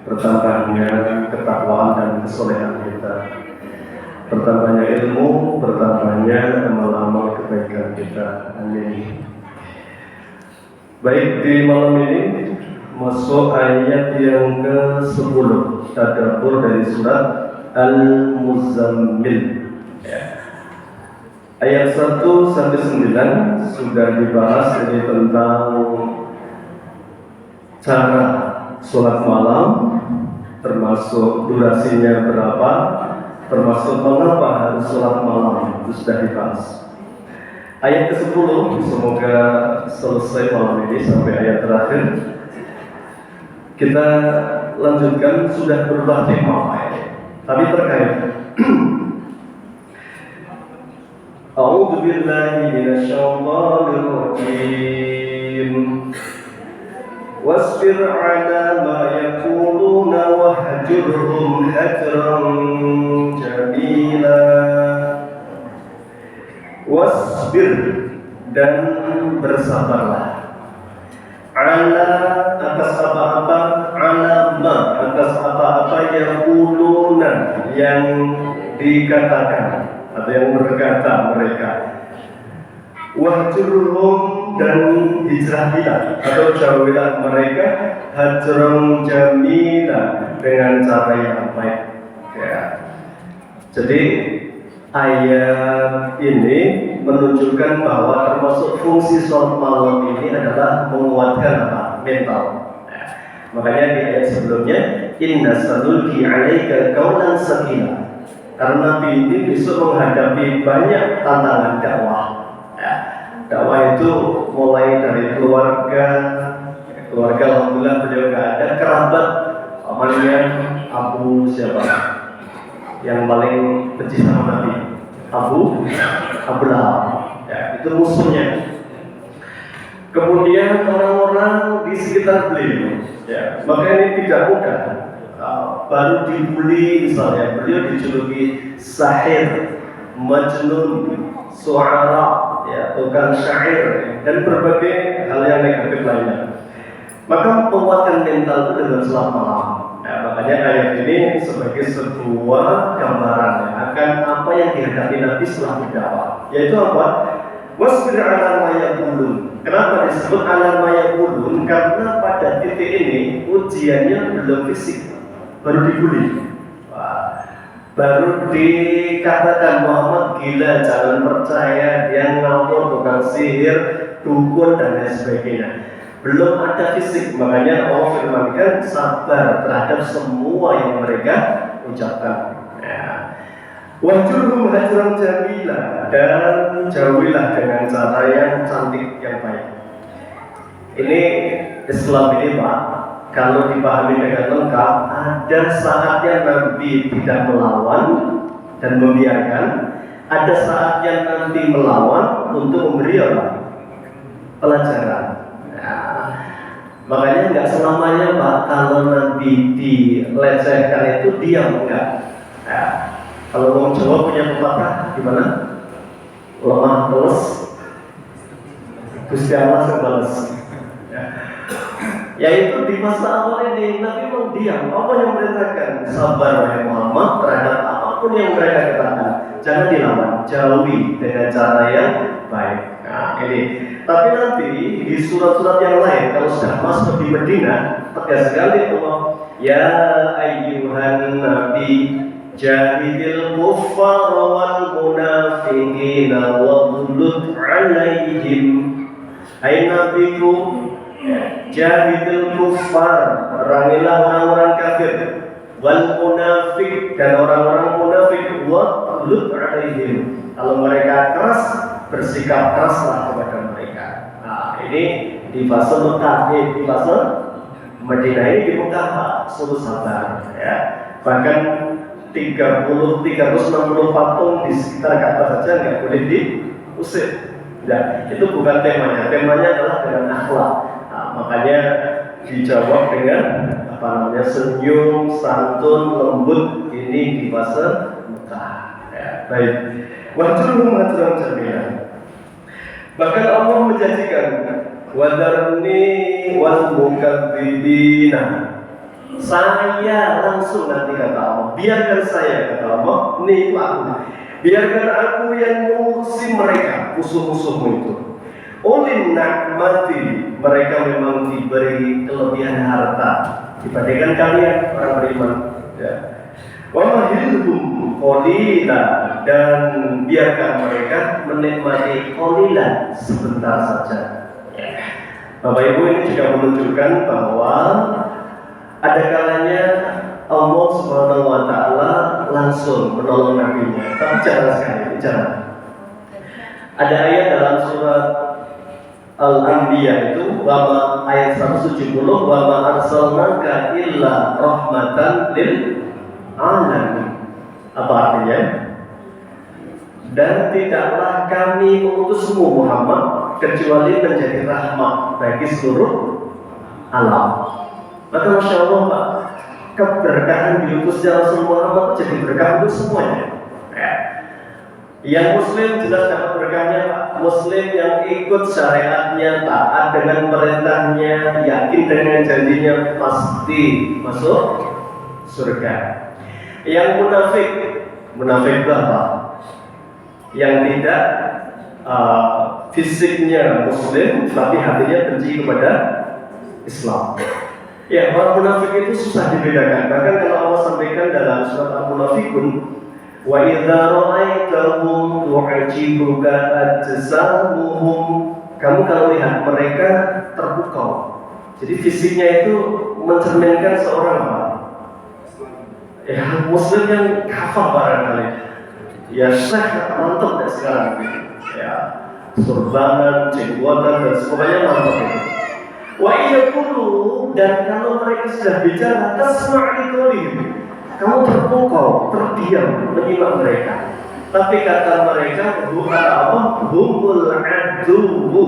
bertambahnya ketakwaan dan kesolehan kita, bertambahnya ilmu, bertambahnya amal-amal kebaikan kita. Amin. Baik, di malam ini masuk ayat yang ke-10, tadabbur dari surat Al-Muzammil. Ayat 1 sampai 9 sudah dibahas, ini tentang cara sholat malam, termasuk durasinya berapa, termasuk mengapa harus sholat malam, itu sudah dibahas. Ayat ke-10 semoga selesai malam ini sampai ayat terakhir. Kita lanjutkan, sudah berubah tema tapi terkait. A'udzu billahi minasyaitonir rajim. Wasbir 'ala ma yaquluna wahjurhum hajran jamila. Wasbir, dan bersabarlah. 'Ala, atas apa-apa, 'ala ma, atas apa-apa yaquluna, yang dikatakan atau yang berkata mereka. Wahjurhum, dan hijrahilah atau jauhilah mereka, hajran jamila, dengan cara yang baik. Ya. Jadi ayat ini menunjukkan bahwa termasuk fungsi sholat malam ini adalah menguatkan apa? Mental. Ya. Makanya di ayat sebelumnya, inna sanulqi 'alaika qawlan tsaqila. Karena Nabi ini besok menghadapi banyak tantangan dakwah. Ya, dakwah itu mulai dari keluarga alhamdulillah beliau nggak ada, kerabat pamannya Abu siapa yang paling benci sama Nabi, Abu Lahab. Ya, itu musuhnya. Kemudian orang-orang di sekitar beliau. Ya, maka ini tidak mudah. Baru dibully misalnya, beliau dijuluki sahir, majnun, suara, ya, tukang syair, dan berbagai hal yang negatif lainnya. Maka menguatkan mental itu dengan sholat malam. Ya, makanya ayat ini sebagai sebuah gambaran akan apa yang dihadapi Nabi setelah berdakwah, yaitu apa? Wasbir 'ala ma yaqulun. Kenapa disebut 'ala ma yaqulun? Karena pada titik ini ujiannya belum fisik, baru dibully. Baru dikatakan Muhammad gila, jangan percaya, dia ngawur, tukang sihir, dukun, dan lain sebagainya. Belum ada fisik, makanya Allah firmankan sabar terhadap semua yang mereka ucapkan. Wahjurhum hajran jamila, dan jauhilah dengan cara yang cantik, yang baik. Ini Islam ini Pak, kalau dipahami dengan lengkap, ada saatnya Nabi tidak melawan dan membiarkan, ada saatnya Nabi melawan untuk memberi apa? Pelajaran. Nah, makanya nggak selamanya Pak, kalau Nabi dilecehkan itu diam, enggak. Nah, kalau orang Jawa punya pepatah gimana? Lemah terus, Gusti Allah sebalas. Yaitu di masa awal ini Nabi diam. Apa yang merintahkan? Sabar wahai Muhammad terhadap apapun yang mereka katakan. Jangan dilawan, jauhi dengan cara yang baik. Nah ini. Tapi nanti di surat-surat yang lain, kalau sudah masuk di Madinah, tegas sekali Allah, ya ayyuhan nabi jahidil kuffar wal munafiqina waghlud 'alaihim. Hai nabiku, jahidil kuffar, perangilah orang-orang kafir, wal munafik, dan orang-orang munafik, waghlud 'alaihim. Kalau mereka keras, bersikap keraslah kepada mereka. Nah, ini di fase Mekah, di fase Madinah ini di Mekah suruh sabar, ya. Bahkan 360 patung di sekitar Ka'bah saja nggak boleh diusir. Ya, itu bukan temanya. Temanya adalah dengan akhlak. Nah, makanya dijawab dengan apa namanya, senyum, santun, lembut. Ini di fase Mekah. Ya, baik. Wajruhum hajran jamila. Bahkan Allah menjanjikan wadarni wal mukadzibina Saya langsung nanti kata Allah, biarkan saya kata Allah, ini itu aku. Biarkan aku yang mengurusi mereka, musuh-musuhmu itu. Ulin nikmati, mereka memang diberi kelebihan harta dibandingkan kalian orang beriman. Ya. Wa mahilhum qalila, dan biarkan mereka menikmati qalilan sebentar saja. Bapak Ibu, ini juga menunjukkan bahwa ada kalanya Allah Subhanahu wa Ta'ala langsung menolong nabinya. Tapi jarang sekali, jarang. Ada ayat dalam surat Al-Anbiya itu, ayat 170, wa ma arsalnaka illa rahmatan lil alamin. Apa artinya? Dan tidaklah kami mengutusmu Muhammad kecuali menjadi rahmat bagi seluruh alam. Maka Masya Allah Pak, keberkahan diutusnya Rasul Muhammad jadi berkah untuk semuanya. Yang Muslim jelas dapat berkahnya Pak. Muslim yang ikut syariatnya, taat dengan perintahnya, yakin dengan janjinya, pasti masuk surga. Yang munafik berapa? Yang tidak fisiknya Muslim, tapi hatinya benci kepada Islam. Ya, orang munafik itu susah dibedakan. Bahkan kalau Allah sampaikan dalam surat Al-Munafikun, wa idza ra'aitahum tu'jibuka ajsamuhum, kamu kalau lihat mereka terpukau. Jadi fisiknya itu mencerminkan seorang apa? Ya, Muslim yang kafah barangkali. Ya, syekh mantap deh sekarang. Ya, surbanan, jenggotan dan semuanya mantap itu. Wa iyakulu, dan kalau mereka sudah bicara tasma'li qaulihim, kamu terpukau, terdiam menyimak mereka. Tapi kata mereka, bukan apa? Humul aduwu,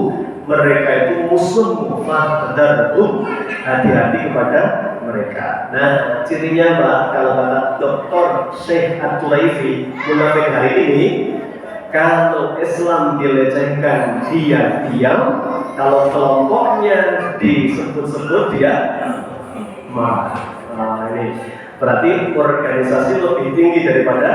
mereka itu musuhmu, fahdharhum, hati-hati kepada mereka. Nah, cirinya Mbak, kalau kata Dr. Syekh At-Turaifi, munafik hari ini, kalau Islam dilecehkan dia diam, kalau kelompoknya disebut-sebut dia marah. Nah, ini berarti organisasi lebih tinggi daripada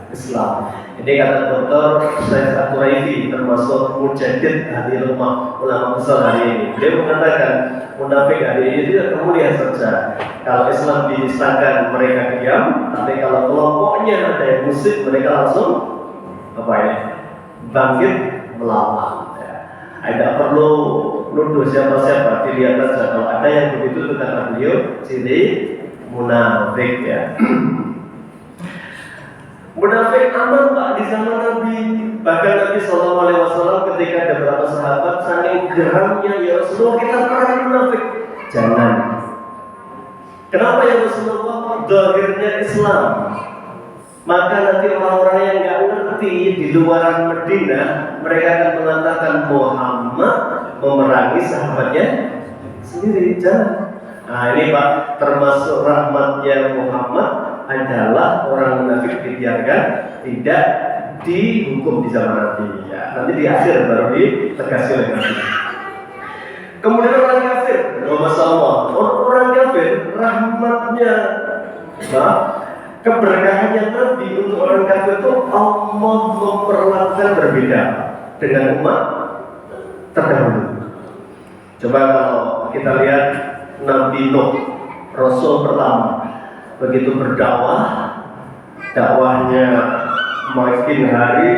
Islam. Ini kata Dr. Syekh At-Turaifi, termasuk mujadid ahli rumah ulama besar hari ini. Dia mengatakan munafik hari ini tidak, kamu lihat saja. Kalau Islam dinistakan mereka diam, tapi kalau kelompoknya ada yang musik, mereka langsung apa ya? Bangkit melawan. Tidak perlu nuduh siapa-siapa, dilihat saja. Kalau ada yang begitu, itu kata beliau, ciri munafik ya. Munafik aman Pak di zaman Nabi. Bahkan Nabi SAW ketika ada beberapa sahabat saking geramnya, ya Rasulullah kita perang munafik. Jangan. Kenapa ya Rasulullah? Zahirnya Islam. Maka nanti orang-orang yang nggak ngerti di luaran Medina, mereka akan mengatakan Muhammad memerangi sahabatnya sendiri. Jangan. Nah ini Pak, termasuk rahmatnya Muhammad adalah orang munafik dibiarkan, tidak dihukum di zaman Nabi. Ya, nanti di akhir baru ditegaskan oleh Nabi. Kemudian orang kafir, masalah orang kafir rahmatnya, nah, keberkahannya Nabi untuk orang kafir itu Allah memperlakukan berbeda dengan umat terdahulu. Coba kalau kita lihat Nabi Nuh, Rasul pertama, begitu berdakwah, dakwahnya makin hari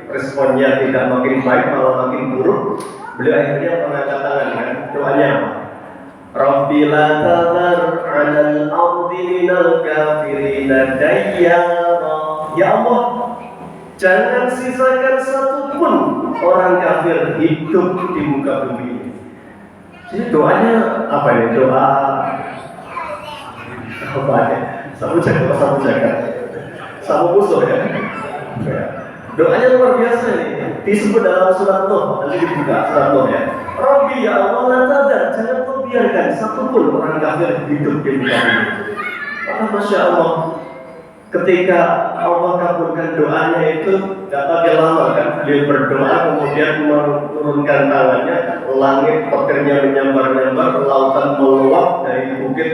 responnya tidak makin baik, malah makin buruk. Beliau akhirnya mengangkat tangan kan, doanya Rabbi la tadhar 'alal ardi minal kafirina dayyara. Ya Allah, jangan sisakan satupun orang kafir hidup di muka bumi. Jadi doanya apa ini? Doa apa ya? Sabu jaga, sabu musuh ya. Doanya luar biasa ini. Disebut dalam surat Nuh, nanti dibuka surat Nuh ya. Rabbi ya Allah la tadhar, jangan kau biarkan satupun orang kafir hidup di muka bumi. Maka Masya Allah, ketika Allah kabulkan doanya itu gak pakai lama kan, beliau berdoa kemudian menurunkan tangannya, langit petirnya menyambar-nyambar, lautan meluap dari bukit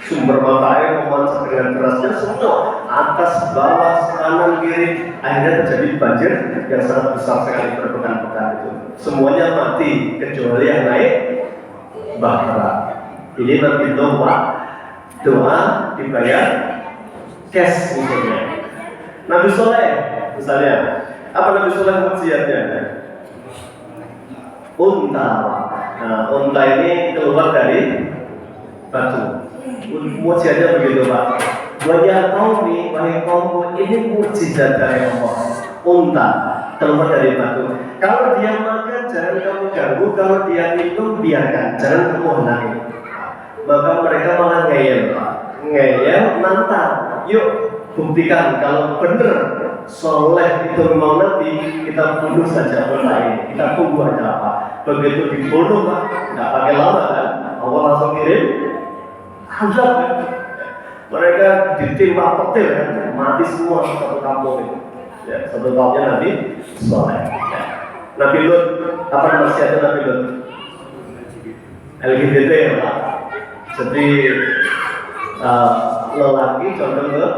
sumber mata air memancar dengan derasnya, semua atas, bawah, kanan, kiri, akhirnya terjadi banjir yang sangat besar sekali berpekan-pekan itu. Semuanya mati kecuali yang naik bahtera. Ini Nabi doa dibayar cash misalnya. Nabi Soleh misalnya, apa Nabi Soleh mujiatnya? Unta. Nah, unta ini keluar dari batu. Mujiatnya begitu Pak. Wajah kaumi, wahai kaumku, ini mujizat dari Allah. Unta keluar dari batu. Kalau dia makan jangan kamu ganggu, kalau dia minum biarkan, jangan kamu halangi. Maka mereka malah ngeyel Pak. Ngeyel, nantang. Yuk buktikan kalau benar soleh itu memang Nabi, kita bunuh saja unta ini. Kita tunggu aja apa. Begitu dibunuh Pak, nggak pakai lama kan? Allah langsung kirim azab kan? Mereka ditimpa petir kan, mati semua satu kampung itu. Ya, satu kampungnya Nabi Soleh. Ya. Nabi Lut, apa nasihatnya Nabi Lut? LGBT ya Pak. Jadi lelaki condong ke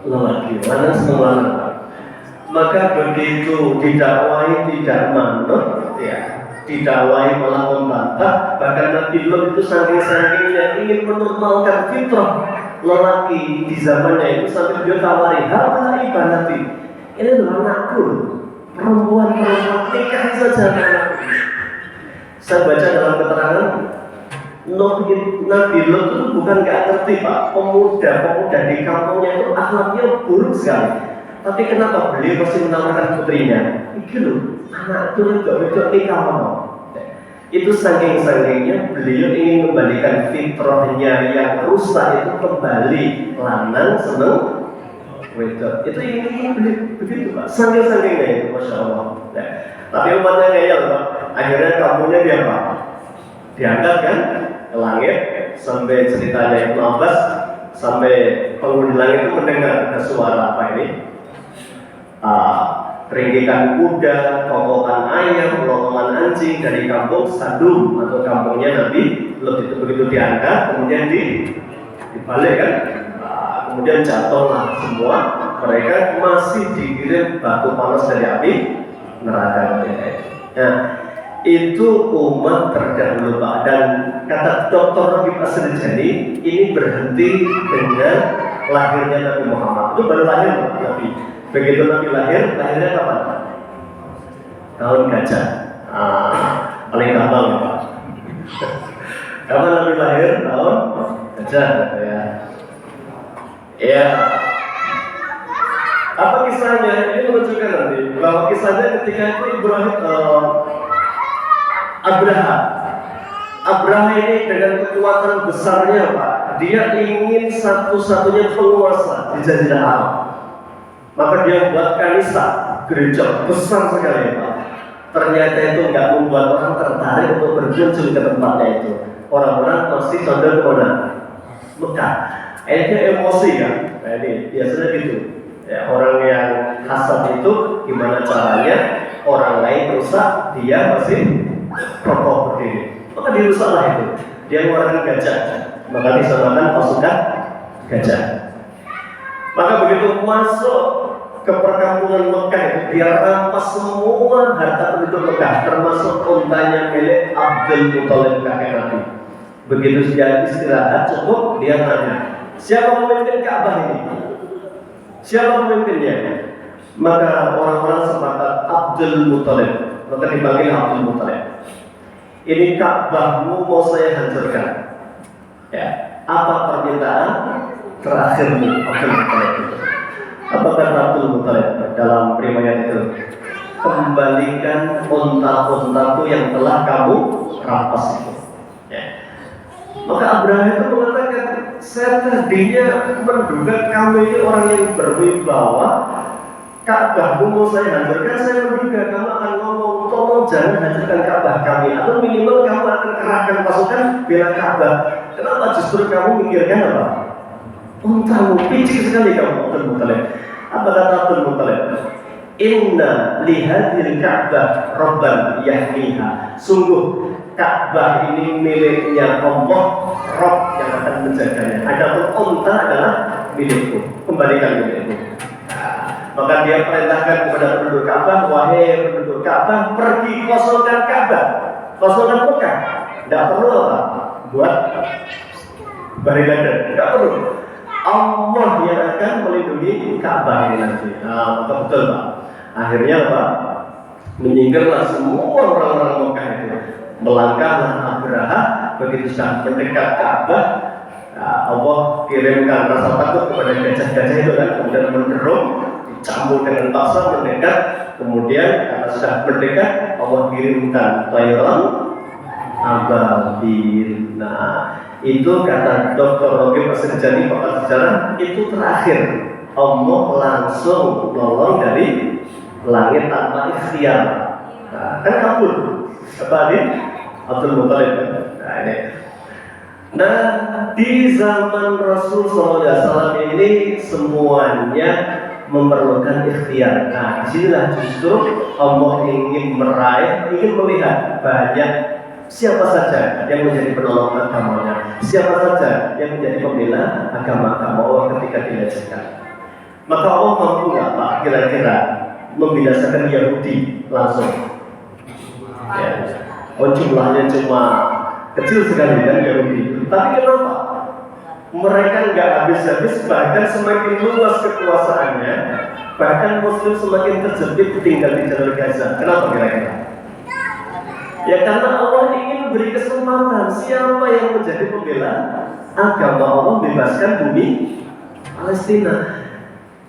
lelaki, mana semua lanang. Maka begitu didakwahi tidak manut, ya, didakwahi malah membantah. Bahkan Nabi Lut itu saking-sakingnya ingin menormalkan fitrah lelaki di zamannya itu sampai dia tawari, "Hal ibadati, ini adalah anakku, perempuan nikahi saja anakku." Saya baca dalam keterangan Nabi Lut itu bukan nggak ngerti Pak, pemuda di kampungnya itu akhlaknya buruk sekali. Tapi kenapa beliau masih menawarkan putrinya? Iki loh, anakku itu nikah mau. Itu saking-sakingnya beliau ingin kembalikan fitrahnya yang rusak itu kembali, lanang seneng wedok. Itu ingin begitu Pak. Saking-sakingnya itu, masya Allah. Nah, tapi umatnya ngeyel Pak. Akhirnya kampungnya dia Pak diangkat kan ke langit, sampai ceritanya Ibnu Abbas, sampai penghuni langit itu mendengar ada suara apa ini? Ringkikan kuda, kokokan ayam, lomongan anjing dari kampung Sadum atau kampungnya Nabi Lut itu. Begitu diangkat, kemudian dibalik kan, kemudian jatuhlah semua. Mereka masih dikirim batu panas dari api neraka. Nah, itu umat terdahulu Pak. Dan kata Dr. Habib Asrijani, ini berhenti dengan lahirnya Nabi Muhammad. Itu baru lahir Nabi. Begitu Nabi lahir, lahirnya kapan? Tahun gajah. Paling gampang ya Pak. Kapan Nabi lahir? Tahun gajah ya. Ya. Apa kisahnya? Ini menunjukkan nanti bahwa kisahnya ketika itu Ibrahim Abraha ini dengan kekuatan besarnya Pak, dia ingin satu-satunya penguasa di Jazirah Arab. Maka dia buat kanisa, gereja besar sekali Pak. Ternyata itu nggak membuat orang tertarik untuk berkunjung ke tempatnya itu. Orang-orang masih condong ke mana? Mekah. Akhirnya emosi kan. Nah ini biasanya gitu. Ya, orang yang hasad itu gimana caranya orang lain rusak, dia masih kokoh berdiri. Maka dirusaklah itu. Dia mengeluarkan gajah. Maka disamakan pasukan gajah. Maka begitu masuk ke perkampungan Mekah itu, dia rampas semua harta penduduk Mekah, termasuk untanya milik Abdul Muthalib kakek Nabi. Begitu dia istirahat cukup, dia tanya, siapa pemimpin Ka'bah ini? Siapa pemimpinnya? Maka orang-orang sepakat Abdul Muthalib. Maka dipanggil Abdul Muthalib. Ini Ka'bahmu mau saya hancurkan. Ya, apa permintaan terakhirmu Abdul Muthalib itu? Apa kata Abdul Muthalib dalam riwayat itu? Kembalikan unta-untaku yang telah kamu rampas itu. Ya. Maka Abraham itu mengatakan, saya tadinya menduga kamu ini orang yang berwibawa. Ka'bahmu mau saya hancurkan, saya menduga kamu akan ngomong, tolong jangan hancurkan Ka'bah kami, atau minimal kamu akan kerahkan pasukan bela Ka'bah. Kenapa justru kamu mikirkan apa? Untamu, picik sekali kamu Abdul Muthalib. Apa kata Abdul Muthalib? Inna lihadil Ka'bah Rabban yahmiha. Sungguh Ka'bah ini miliknya Allah, Rob yang akan menjaganya. Adapun unta adalah milikku, kembalikan milikku. Maka dia perintahkan kepada penduduk Ka'bah, wahai penduduk Ka'bah, pergi kosongkan Ka'bah, kosongkan Mekah. Tidak perlu apa? Buat barikade, tidak perlu. Allah yang akan melindungi Ka'bah ini nanti. Nah, maka betul Pak. Akhirnya Pak, menyingkirlah semua orang-orang Mekah itu. Melangkahlah Abraha, begitu sudah mendekat Ka'bah, Allah kirimkan rasa takut kepada gajah-gajah itu kan, kemudian menderung, dicampur dengan paksa mendekat, kemudian karena sudah mendekat, Allah kirimkan tayran ababil. Nah, itu kata Dr. Rogi Pasirjani pakar sejarah, itu terakhir Allah langsung nolong dari langit tanpa ikhtiar. Nah, kan kabur apa ini? Abdul Muthalib. Nah ini. Nah di zaman Rasul SAW ini semuanya memerlukan ikhtiar. Nah disinilah justru Allah ingin meraih, ingin melihat banyak siapa saja yang menjadi penolong agamanya, siapa saja yang menjadi pembela agama Allah ketika dilecehkan. Maka Allah mampu nggak Pak kira-kira membinasakan Yahudi langsung? Ya. Oh jumlahnya cuma kecil sekali kan Yahudi. Tapi kenapa? Mereka nggak habis-habis, bahkan semakin luas kekuasaannya, bahkan Muslim semakin terjepit tinggal di jalur Gaza. Kenapa kira-kira? Ya karena Allah ingin beri kesempatan siapa yang menjadi pembela agama Allah bebaskan bumi Palestina.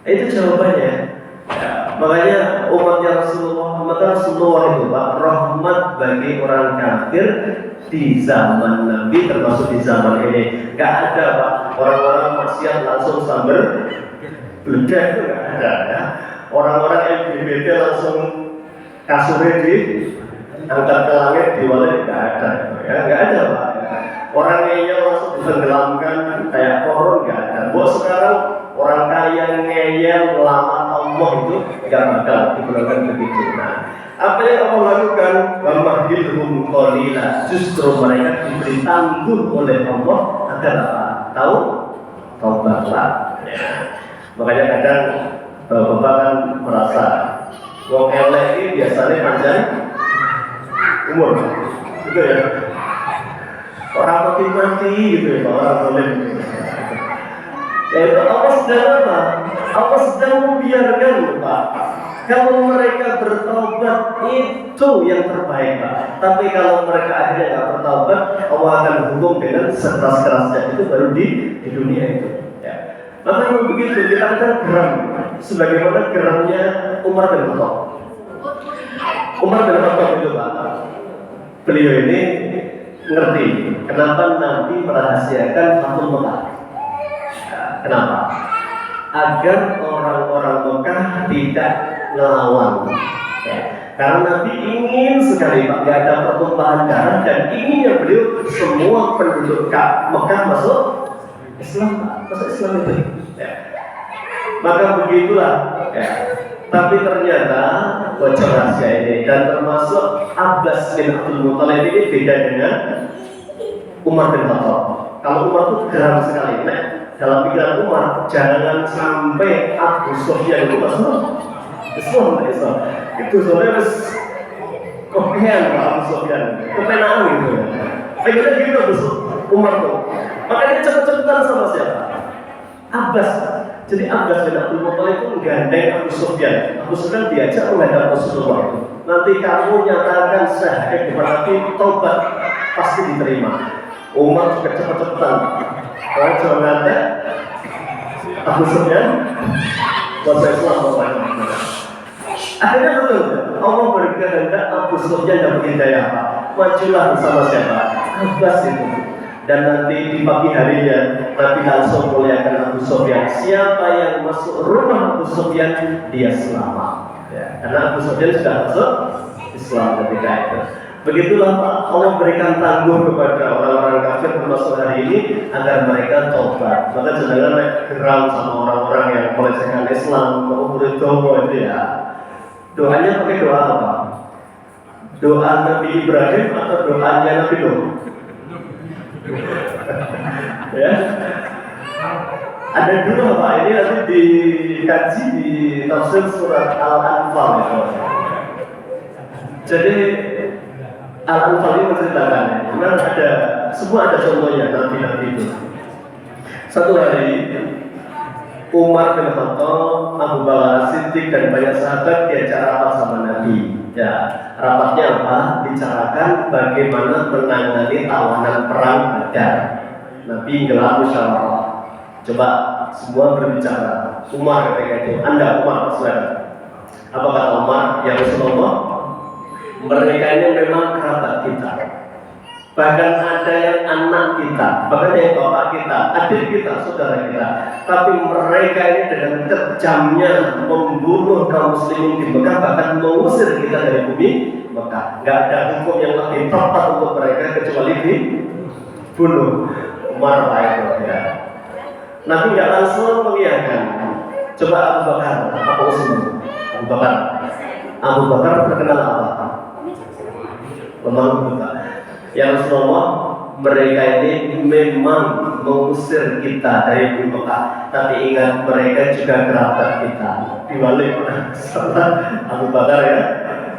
Itu jawabannya. Ya, makanya umatnya Rasulullah, maka Rasulullah itu Pak, rahmat bagi orang kafir di zaman Nabi termasuk di zaman ini. Gak ada Pak, orang-orang maksiat langsung sambil beledak, itu gak ada ya. Orang-orang LGBT langsung kasurnya di angkat ke langit diwali, gak ada ya, gak ada Pak. Orang ngeyel langsung ditenggelamkan kayak koron, gak ada. Buat sekarang orang kaya ngeyel melawan Allah itu gak bakal diperlukan begitu. Nah, apa yang Allah lakukan? Wamahilhum qalila. Justru mereka diberi tangguh oleh Allah agar apa? Tahu? Taubatlah. Ya. Makanya kadang Bapak kan merasa wong elek ini biasanya panjang umur, gitu ya. Orang mati gitu ya, orang boleh. Yaitu Allah sedang apa? Allah sedang membiarkan Pak. Kalau mereka bertobat itu yang terbaik Pak. Tapi kalau mereka akhirnya tidak bertobat, Allah akan hukum dengan sekeras-kerasnya. Itu baru di dunia itu. Ya. Maka kalau begitu kita akan geram, sebagaimana geramnya Umar bin Khattab. Umar bin Khattab itu Pak. Beliau ini ngerti kenapa Nabi merahasiakan Fathul Mekah. Kenapa? Agar orang-orang Mekah tidak melawan. Ya. Karena Nabi ingin sekali Pak, tidak ada pertumpahan darah dan inginnya beliau semua penduduk Mekah masuk Islam, Pak. Masuk Islam itu. Ya. Maka begitulah. Ya. Tapi ternyata bocor rahasia ini dan termasuk Abbas bin Abdul Muthalib ini beda dengan Umar bin Khattab. Kalau Umar itu geram sekali. Nah, dalam pikiran Umar, jangan sampai Abu Sufyan itu masuk Islam. Itu sebenarnya kopian Pak Abu Sufyan, kepenaan gitu. Pengennya gitu Umar tuh. Makanya cepet-cepetan sama siapa? Abbas. Jadi Abbas bin Abdul Muthalib itu menggandeng Abu Sufyan. Abu Sufyan diajak menghadap Rasulullah. Nanti kamu nyatakan syahadat kepada Nabi, taubat pasti diterima. Umar juga cepet-cepetan. Kalau jangan ada Abu Sufyan, bahasa Islam bapaknya. Akhirnya betul, Allah berkehendak Abu Sufyan dapat hidayah. Majulah bersama siapa? Abbas itu. Dan nanti di pagi harinya Nabi langsung muliakan Abu Sufyan. Siapa yang masuk rumah Abu Sufyan, dia selamat. Ya, karena Abu Sufyan sudah masuk Islam ketika itu. Begitulah Pak, Allah berikan tangguh kepada orang-orang kafir termasuk hari ini agar mereka tobat. Maka jangan geram sama orang-orang yang melecehkan Islam, mau berdoa itu ya. Doanya pakai doa apa? Doa Nabi Ibrahim atau doanya Nabi Nuh? Ya. Ada dua Pak, ini nanti dikaji di tafsir surat Al-Anfal ya. Jadi Al-Anfal ini menceritakan, memang ada semua ada contohnya Nabi-Nabi itu. Satu hari Umar bin Khattab, Abu Bakar Siddiq dan banyak sahabat diajak rapat sama Nabi. Ya, rapatnya apa? Bicarakan bagaimana menangani tawanan perang Badar. Nabi gelar musyawarah. Coba semua berbicara. Umar ketika itu, Anda Umar silakan. Apa kata Umar? Ya Rasulullah, mereka ini memang kerabat kita. Bahkan ada yang anak kita, bahkan yang bapak kita, adik kita, saudara kita. Tapi mereka ini dengan kejamnya membunuh kaum muslimin di Mekah, bahkan mengusir kita dari bumi Mekah. Gak ada hukum yang lebih tepat untuk mereka kecuali dibunuh. Umar itu ya. Nabi nggak langsung mengiyakan. Coba Abu Bakar, apa usulnya? Abu Bakar terkenal apa? Lemah buta. Ya Rasulullah, mereka ini memang mengusir kita dari bumi Mekah, tapi ingat mereka juga kerabat kita. Dibalik Abu Bakar ya.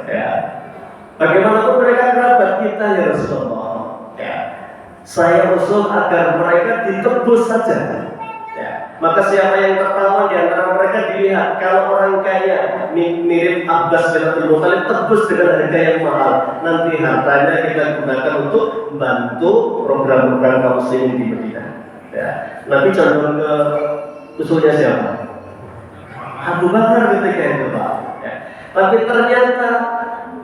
Ya. Bagaimanapun mereka kerabat kita ya Rasulullah. Ya. Saya usul agar mereka ditebus saja. Ya. Maka siapa yang pertama di antara mereka dilihat, kalau orang kaya mirip Abbas bin Abdul Muthalib, tebus dengan harga yang mahal. Nanti hartanya kita gunakan untuk membantu program-program kaum muslimin di Madinah. Ya. Nabi condong ke usulnya siapa? Abu Bakar ketika itu Pak. Ya. Tapi ternyata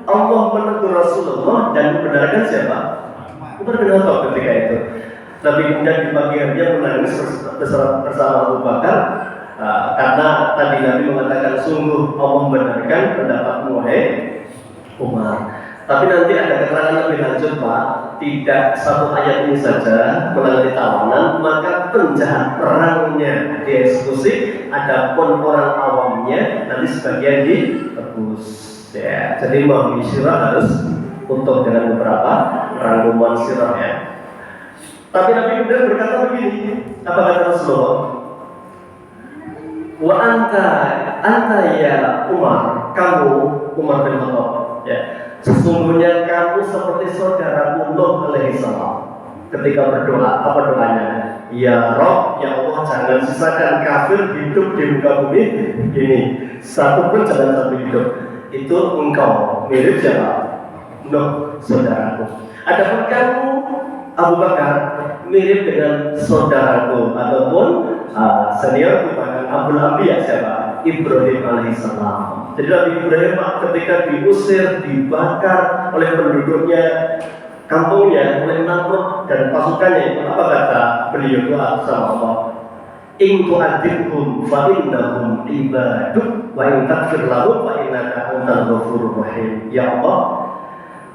Allah menegur Rasulullah dan membenarkan siapa? Umar bin Khattab ketika itu. Nabi kemudian di pagi harinya menangis bersama Abu Bakar karena tadi Nabi mengatakan sungguh Allah membenarkan pendapatmu wahai Umar. Tapi nanti ada keterangan lebih lanjut Pak, tidak satu ayat ini saja mengenai tawanan, maka penjahat perangnya dieksekusi, adapun orang awamnya nanti sebagian ditebus. Ya, jadi memahami sirah harus utuh dengan beberapa rangkuman sirah ya. Tapi Nabi kemudian berkata begini, apa kata Rasulullah? Wa anta ya Umar, kamu Umar bin Khattab, ya. Sesungguhnya kamu seperti saudaraku Nuh alaihi salam. Ketika berdoa, apa doanya? Ya Rob, ya Allah, jangan sisakan kafir hidup di muka bumi ini. Satu pun jangan sampai hidup. Itu engkau mirip siapa? Nuh, saudaraku. Adapun kamu Abu Bakar mirip dengan saudaraku ataupun seniorku, bahkan Abul Anbiya siapa? Ibrahim alaihissalam. Jadi Nabi Ibrahim ketika diusir, dibakar oleh penduduknya, kampungnya, oleh Namrud dan pasukannya, apa kata beliau doa sama Allah? In tu'adzibhum fa innahum ibaduk wa in taghfir lahum fa innaka antal ghafurur rahim. Ya Allah,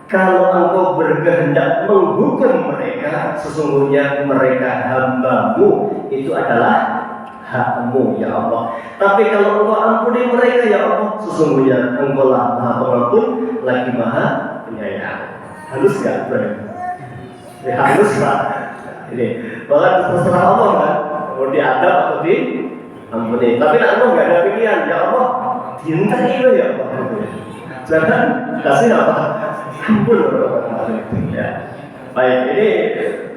kalau engkau berkehendak menghukum mereka, sesungguhnya mereka hamba-Mu, itu adalah hak-Mu ya Allah. Tapi kalau engkau ampuni mereka ya Allah, sesungguhnya engkau lah maha pengampun lagi maha penyayang. Halus gak bro? Ya, halus Pak. Ini bahkan terserah Allah kan, mau diadab atau diampuni. Tapi Allah nggak ada pilihan ya Allah, diintai ya Allah. Jangan kasih apa? Ampun ya. Baik, ini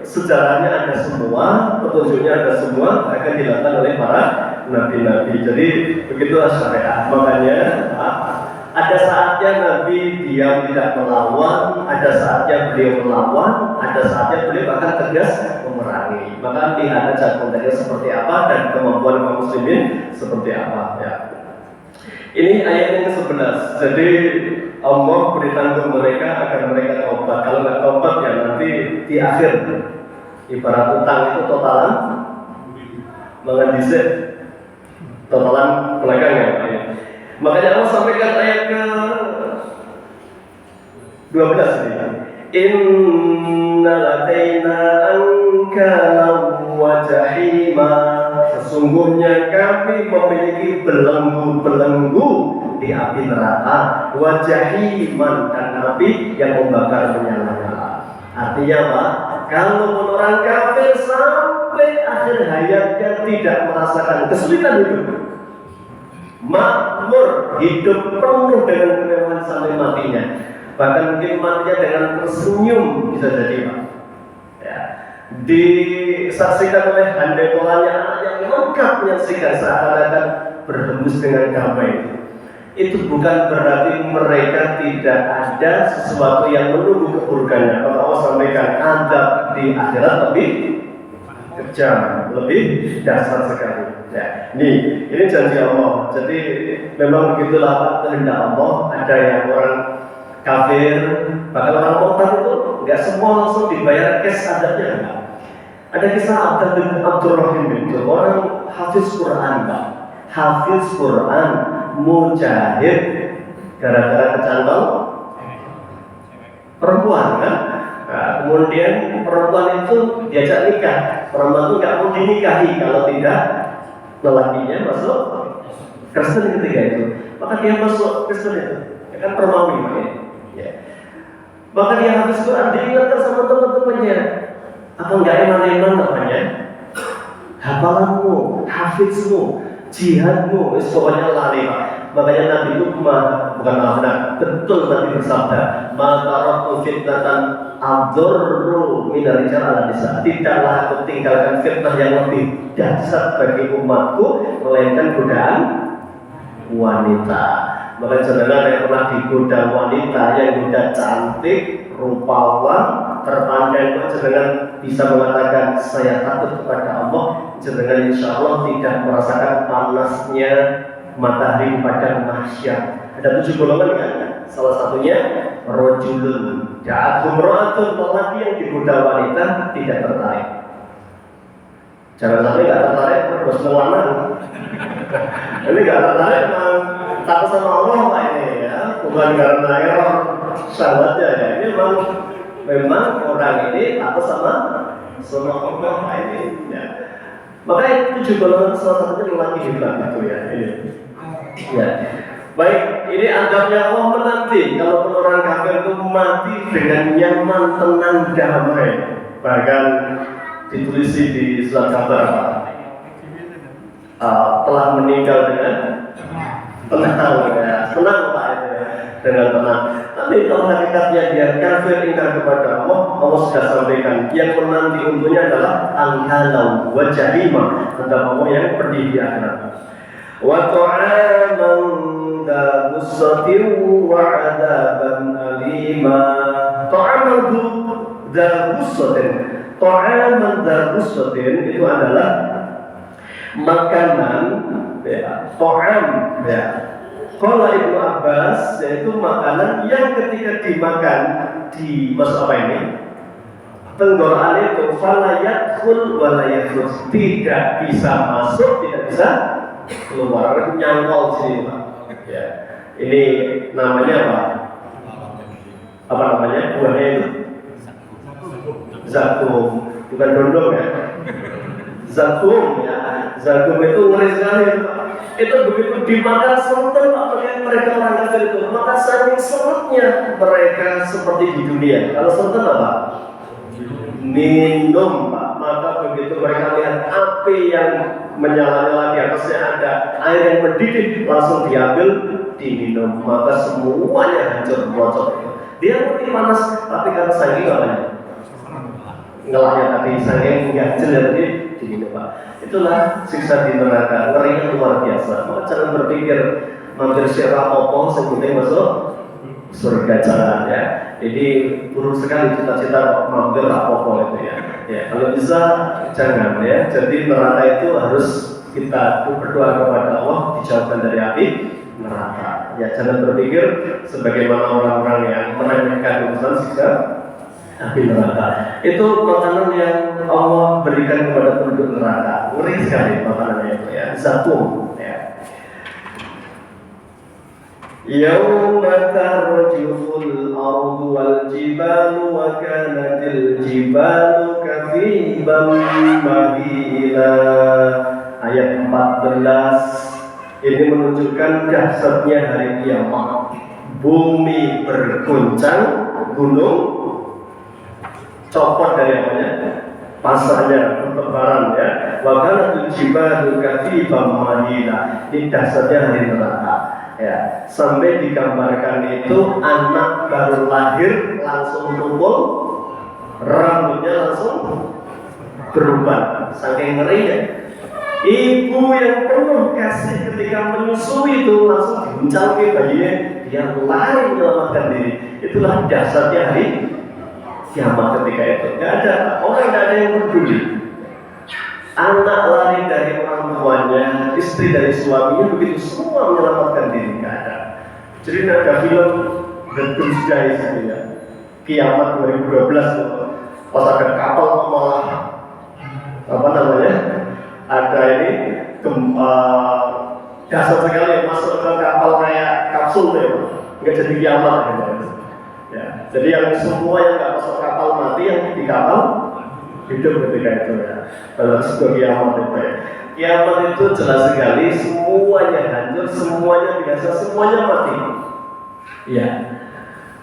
sejarahnya ada semua, petunjuknya ada semua, akan dilakukan oleh para nabi-nabi. Jadi begitulah syariat. Makanya ada saatnya Nabi diam tidak melawan, ada saatnya beliau melawan, ada saatnya beliau bahkan tegas memerangi. Maka lihat aja konteksnya seperti apa dan kemampuan kaum muslimin seperti apa ya. Ini ayat yang ke-11. Jadi Allah beritahu mereka agar mereka taubat. Kalau nggak taubat ya nanti di akhir ibarat utang itu totalan mengandisir, totalan belakangnya. Makanya Allah sampaikan ayat ke-12 ini. Inna ladaina ankalan wa jahima. sesungguhnya kami memiliki belenggu-belenggu di api neraka, wajahiman, dan api yang membakar menyala-nyala. Artinya apa? Kalau orang kafir sampai akhir hayatnya tidak merasakan kesulitan hidup, makmur, hidup penuh dengan kemewahan sampai matinya, bahkan mungkin matinya dengan tersenyum bisa jadi, Pak. Ya. Disaksikan oleh handai polanya anak yang lengkap menyaksikan seakan-akan berhembus dengan damai. Itu bukan berarti mereka tidak ada sesuatu yang menunggu keburukannya. Kalau Allah sampaikan azab di akhirat lebih kejam, lebih dasar sekali. Ya, ini janji Allah. Jadi memang begitulah kehendak Allah. Ada yang orang kafir, bahkan orang murtad itu nggak semua langsung dibayar cash adabnya. Ada kisah Abdullah bin Abdurrahim itu orang hafiz Quran, Pak. Hafiz Quran, mujahid, gara-gara kecantol perempuan kan. Nah, kemudian perempuan itu diajak nikah. Perempuan itu nggak mau dinikahi kalau tidak lelakinya masuk Kristen ketika itu. Maka dia masuk Kristen itu, ya kan permawi ya. Maka dia habis Quran diingatkan sama teman-temannya. Apa nggak eman-eman namanya? Hafalanmu, hafizmu, jihadmu, pokoknya lari, Pak. Makanya Nabi itu bukan maaf, betul Nabi bersabda, "Ma'taratu fitnatan adzurru minar rijal ala nisa." Tidaklah aku tinggalkan fitnah yang lebih dahsyat bagi umatku melainkan godaan wanita. Maka janganlah yang pernah digoda wanita yang sudah cantik, rupawan, terpandang, jangan bisa mengatakan saya takut kepada Allah. Jangan insya Allah tidak merasakan panasnya matahari pada mahsyar. Ada 7 golongan kan? Salah satunya rojulun ja'athum ra'atun, lelaki yang digoda wanita tidak tertarik. Jangan sampai nggak tertarik terus melamar. Ini nggak tertarik takut sama Allah, Pak, ini ya, bukan karena error sahabatnya ya. Ini memang orang ini takut sama Allah, Pak, ini ya. Maka 7 golongan salah satunya lelaki hebat itu ya. Ini. Ya. Baik, ini adabnya Allah menanti kalau orang kafir itu mati dengan nyaman, tenang, damai. Bahkan ditulis di surat kabar, telah meninggal dengan tenang ya, tenang, Pak, itu ya, dengan tenang. Tapi kalau hakikatnya dia kafir ingkar kepada Allah, Allah sudah sampaikan yang menanti untuknya adalah anghalau wa jahimah, tentang Allah yang pedih di akhirat. Wa ta'aman dha gussatin wa 'adaban alima. Ta'aman dha gussatin, ta'aman dha gussatin itu adalah makanan ya, ta'am ya. Qala Ibnu Abbas, yaitu makanan yang ketika dimakan di masuk apa ini? Tenggorokan itu fala yadkhul wa la yakhruj, tidak bisa masuk, tidak bisa keluar, nyangkol sini, Pak. Ya. Ini namanya apa? Apa namanya? Buahnya itu zakum, bukan dondong ya. Zakum ya. Zakum itu ngeri sekali, Pak. Itu begitu dimakan seret, Pak, mereka orang kafir itu, maka saking seretnya mereka seperti di dunia. Kalau seret apa? Minum, Pak. Maka begitu mereka lihat api yang menyala-nyala di atasnya ada air yang mendidih, langsung diambil, diminum, maka semuanya hancur bocor. Dia ngerti panas, tapi karena saking apanya? Ngelahnya tadi, saking ganjil jadi diminum, Pak. Itulah siksa di neraka, ngerinya luar biasa. Maka jangan berpikir mampir syirah opo sebetulnya masuk surga, jangan ya. Jadi buruk sekali cita-cita mampir opo itu ya. Ya, kalau bisa jangan ya. Jadi neraka itu harus kita berdoa kepada Allah dijauhkan dari api neraka. Ya, jangan berpikir sebagaimana orang-orang yang meremehkan urusan siksa api neraka. Itu makanan yang Allah berikan kepada penduduk neraka. Ngeri sekali makanannya itu ya. Zakum ya. Yauma tarjuful ardu wal jibalu wa kanatil jibalu kathiban mahila. Ayat 14 ini menunjukkan dahsyatnya hari kiamat. Bumi berguncang, gunung copot dari apanya? Pasarnya, bertebaran ya. Wakana tujibalu kathibam mahila. Ini dahsyatnya hari neraka ya. Sampai digambarkan itu anak baru lahir langsung tumpul, rambutnya langsung berubah, saking ngerinya. Ibu yang penuh kasih ketika menyusui itu langsung diguncang ke bayinya, dia lari menyelamatkan diri. Itulah dahsyatnya hari kiamat ketika itu. Gak ada orang, gak ada yang peduli. Anak lari dari orang tuanya, istri dari suaminya, begitu semua menyelamatkan diri. Gak ada. Jadi ada film The Doomsday ya, kiamat 2012 pas ada kapal malah apa namanya, ada ini dahsyat sekali masuk ke kapal kayak kapsul ya, nggak jadi kiamat ya. Jadi yang semua yang nggak masuk kapal mati, yang di kapal hidup ketika itu ya. Dalam sebuah kiamat itu ya. Kiamat itu jelas sekali, semuanya hancur, semuanya binasa, semuanya mati. Iya.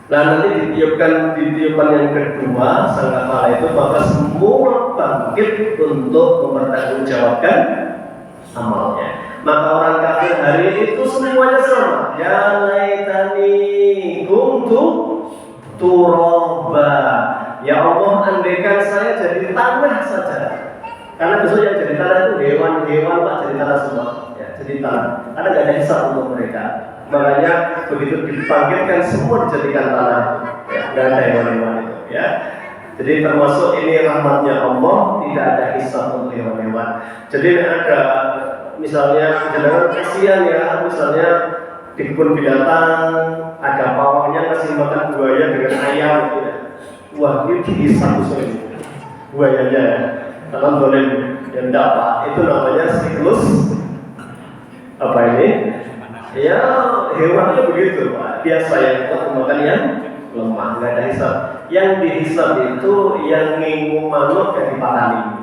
Nah nanti ditiupkan yang kedua sangkakala itu, maka semua bangkit untuk mempertanggungjawabkan amalnya. Maka orang kafir hari itu semuanya sama. Ya laitani kuntu turaba. Ya Allah, andaikan saya jadi tanah saja. Karena besok yang jadi tanah itu hewan-hewan Pak, jadi tanah semua. Ya, jadi tanah. Karena tidak ada hisab untuk mereka. Makanya begitu dibangkitkan semua dijadikan tanah, ya, nggak ada hewan-hewan itu, ya. Jadi termasuk ini rahmatnya Allah, tidak ada hisab untuk hewan-hewan. Jadi ada misalnya jangan kasihan ya, misalnya di kebun binatang ada pawangnya ngasih makan buaya dengan ayam, gitu ya. Wah, ini dihisab ini buayanya ya. Dalam boleh yang dapat itu namanya siklus apa ini? Ya hewannya begitu Pak. Biasa yang kuat makan yang lemah, nggak ada hisab. Yang dihisab itu yang ngingu manuk yang dipatani.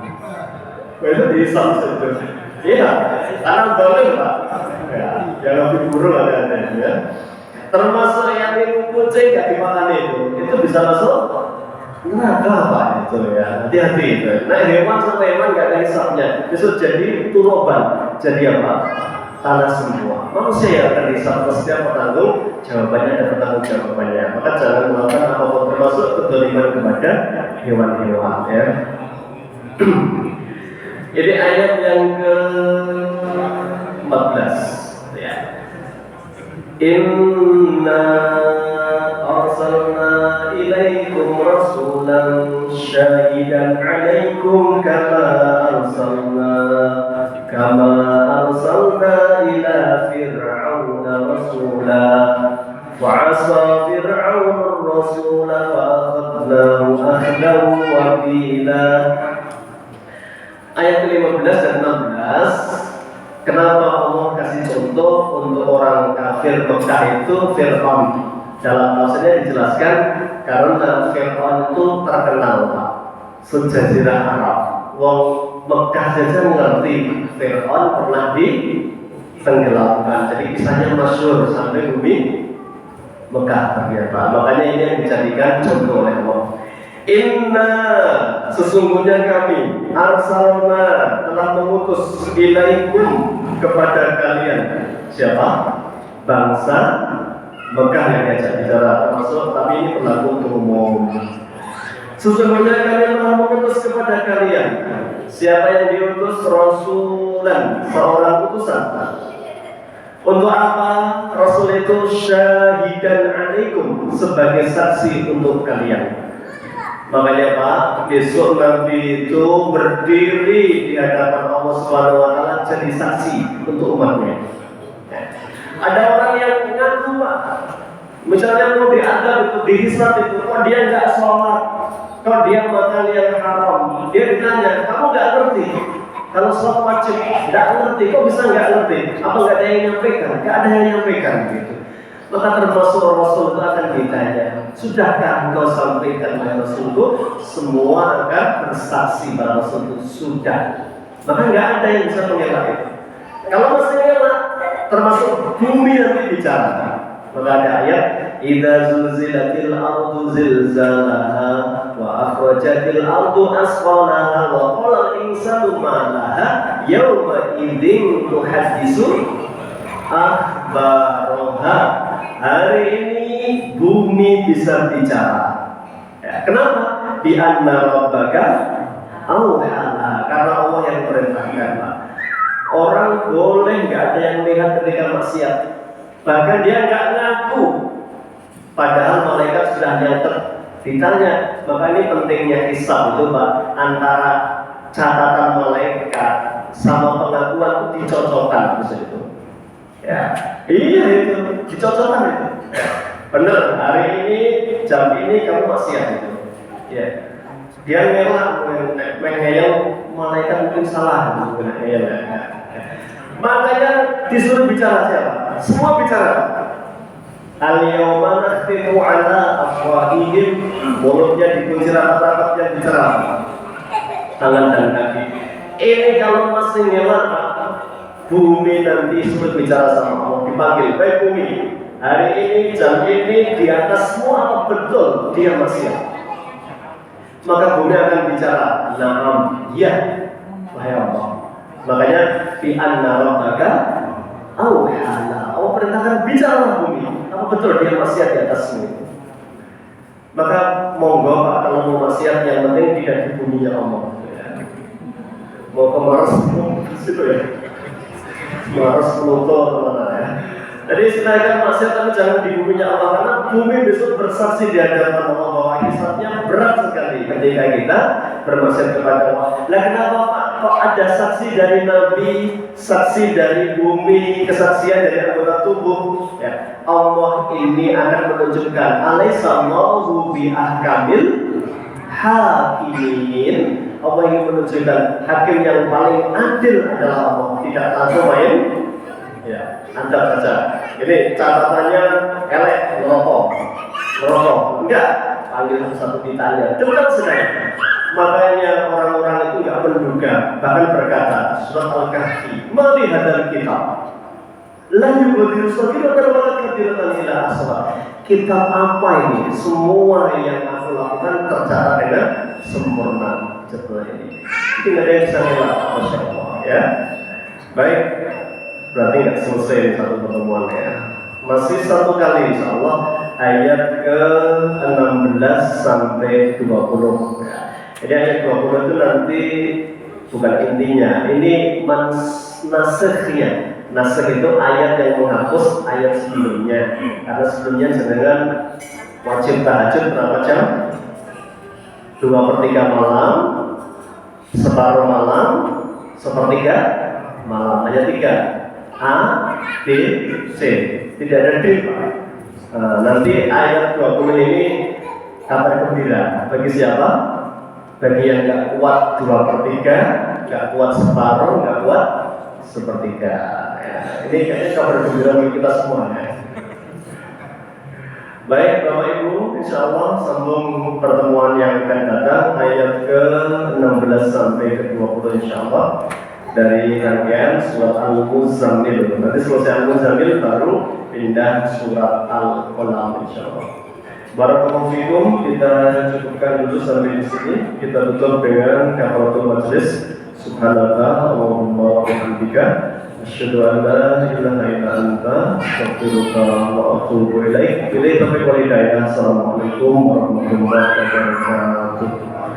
Itu dihisab saja. Iya, karena boleh Pak. Ya, yang lebih buruk ada ya. Termasuk yang ngingu kucing nggak dipatani itu bisa masuk neraka Pak itu ya. Hati-hati itu. Nah hewan sama hewan nggak ada hisabnya. Besok jadi turoban. Jadi apa? Tanah semua. Manusia yang akan hisab, setiap bertanggung jawabannya ada bertanggung jawabannya. Maka jangan melakukan apapun termasuk kezaliman kepada hewan-hewan ya. Ini ayat yang ke-14 ya. Inna arsalna ilaikum rasulan syahidan alaikum kama arsalna ila fir'auna rasula fa'asa fir'aun rasula fa'akhadnahu akhdan wabila. Ayat 15 dan 16, kenapa Allah kasih contoh untuk orang kafir Mekah itu Fir'aun? Dalam bahasanya dijelaskan karena Fir'aun itu terkenal Pak, sejazirah Arab. Wong Mekah saja mengerti Fir'aun pernah ditenggelamkan. Jadi kisahnya masyhur sampai bumi Mekah ternyata. Makanya ini yang dijadikan contoh oleh Allah. Inna, sesungguhnya kami arsalna, telah mengutus ilaikum, kepada kalian. Siapa? Bangsa Mekah yang diajak bicara termasuk, tapi ini berlaku untuk umum. Sesungguhnya kami telah mengutus kepada kalian. Siapa yang diutus? Rasulan, seorang utusan. Untuk apa? Rasul itu syahidan alaikum, sebagai saksi untuk kalian. Makanya Pak, besok Nabi itu berdiri di hadapan Allah Subhanahu wa Ta'ala jadi saksi untuk umatnya. Ada orang yang mengaku Pak, misalnya mau dianggap itu, dihisab itu, kok dia nggak sholat, kok dia makan yang haram, dia ditanya, kamu nggak ngerti? Kalau sholat wajib, nggak ngerti, kok bisa nggak ngerti? Apa nggak ada yang nyampaikan? Nggak ada yang nyampaikan gitu. Maka termasuk Rasul itu akan ditanya, sudahkah engkau sampaikan kepada Rasulku? Semua akan bersaksi pada Rasul itu sudah. Maka nggak ada yang bisa mengelak itu. Kalau masih ngelak, termasuk bumi nanti bicara. Maka ada ayat, idza zulzilatil ardu zilzalaha wa akhrajatil ardu asqalaha wa qala al-insanu ma laha yawma idzin tuhaddisu akhbaraha. Hari ini bumi bisa bicara. Ya, kenapa? Bi anna rabbaka auhala, karena Allah yang perintahkan. Orang boleh nggak ada yang melihat ketika maksiat, bahkan dia nggak ngaku, padahal malaikat sudah nyatet. Ditanya, maka ini pentingnya hisab itu Pak, antara catatan malaikat sama pengakuan itu dicocokkan itu. Ya, iya itu dicocokkan itu. Ya. Bener, hari ini jam ini kamu maksiat itu. Ya. Dia ngelak, menghayal malaikat mungkin salah, menghayal. Makanya disuruh bicara siapa? Semua bicara. Al-yawma nakhtimu ala afwahihim, mulutnya dikunci rapat-rapat yang bicara. Tangan dan kaki. Ini kalau masih ngelak, bumi nanti suruh bicara sama Allah, dipanggil, baik bumi. Hari ini jam ini di atas semua apa betul dia maksiat? Maka bumi akan bicara, na'am, ya, wahai Allah. Makanya fi anna rabbaka auhala, Allah perintahkan bicara bumi, apa betul dia maksiat di atas bumi? Maka monggo Pak, kalau mau maksiat yang penting tidak di bumi ya Allah. Mau ke Mars, situ ya. Mars, Pluto, kemana ya? Jadi silakan maksiat tapi jangan di buminya Allah, karena bumi besok bersaksi di hadapan Allah bahwa hisabnya berat sekali ketika kita bermaksiat kepada Allah. Lah kenapa Pak kok ada saksi dari Nabi, saksi dari bumi, kesaksian dari anggota tubuh? Ya, Allah ini akan menunjukkan alaihissallahu bi ahkamil hakimin. Allah ingin menunjukkan hakim yang paling adil adalah Allah, tidak langsung main. Ya, anda saja. Ini catatannya elek, merokok, enggak. Panggil satu ditanya, dekat sedang. Makanya orang-orang itu nggak menduga, bahkan berkata, surat Al-Kahfi, melihat dari kitab. Lalu berdiri sendiri terbatas kediratan ila asal. Kitab apa ini? Semua yang aku lakukan tercatat dengan sempurna. Setelah ini, tidak ada yang bisa melakukan, Masya Allah. Ya, baik. Berarti nggak selesai satu pertemuan ya. Masih satu kali insya Allah ayat ke-16 sampai 20. Jadi ayat 20 itu nanti bukan intinya. Ini nasekhnya. Nasekh itu ayat yang menghapus ayat sebelumnya. Karena sebelumnya jenengan wajib tahajud berapa jam? 2/3 malam, separuh malam, 1/3 malam. Ayat 3. A, B, C, tidak ada D Pak. Nanti ayat 20 ini kabar gembira bagi siapa? Bagi yang nggak kuat 2/3, nggak kuat separuh, nggak kuat 1/3. Ya, ini kayaknya kabar gembira bagi kita semua ya. Baik Bapak Ibu, insya Allah sambung pertemuan yang akan datang ayat ke-16 sampai ke-20 insya Allah. Dari rangkaian surat Al-Muzammil. Nanti selesai Al-Muzammil baru pindah surat Al-Qalam insyaallah. Barakallahu fikum, kita cukupkan dulu sampai di sini. Kita tutup dengan kafaratul majlis. Subhanallah Allahumma wa bihamdika asyhadu an la ilaha illa anta astaghfiruka wa atubu ilaik. Assalamualaikum warahmatullahi wabarakatuh.